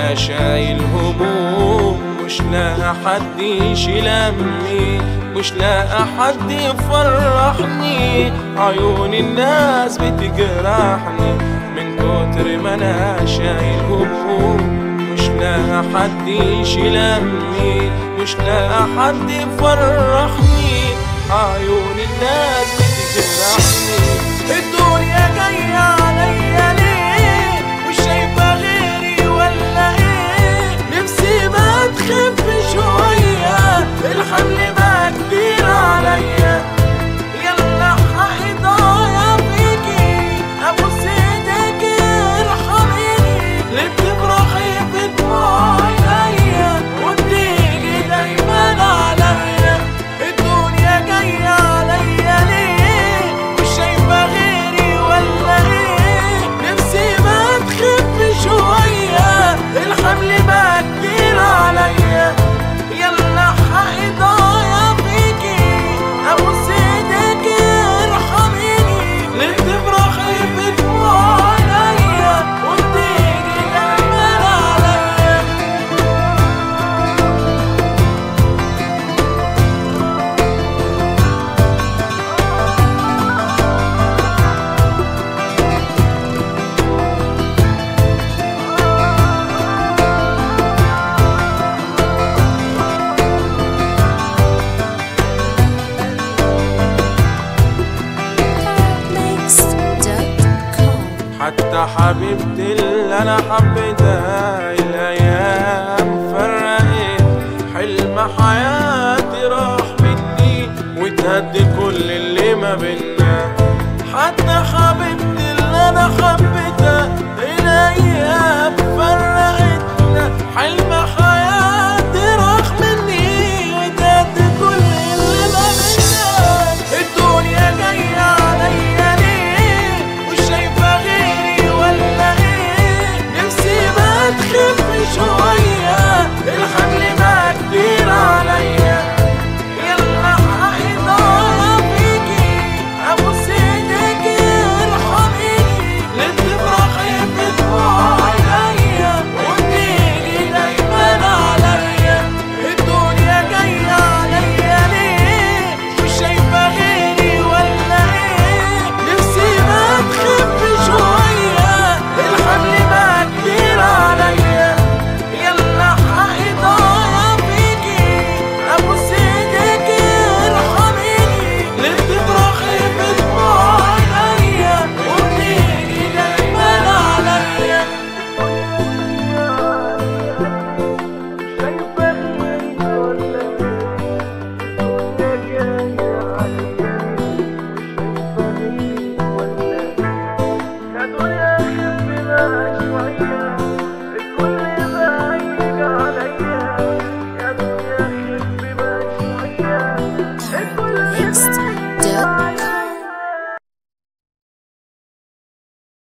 انا شايل هموم مش لاقي حد يشيل همي، مش لاقي حد يفرحني، عيون الناس بتجرحني من كتر ما انا شايل هموم، مش لاقي حد يشيل همي، مش لاقي حد يفرحني، عيون الناس بتجرحني. الدنيا جاية عليا ليه؟ مش شايفة غيري ولا ايه؟ نفسي ما تخف شوية، الحمل بقى كبير عليا، يلا حقي ضايع فيكي، ابوس ايديكي ارحميني، ليه بتفرحي بدموع عينيا وبتيجي دايما عليا؟ الدنيا جاية عليا ليه؟ مش شايفة غيري ولا ايه؟ نفسي ما تخف شوية، الحمل بقى كبير عليا، يلا حقي ضايع فيكي، ابوس ايديكي ارحميني، ليه بتفرحي بدموع عينيا وبتيجي دايما عليا؟ Mixed.com. حتى حبيبتي اللي انا حبيتها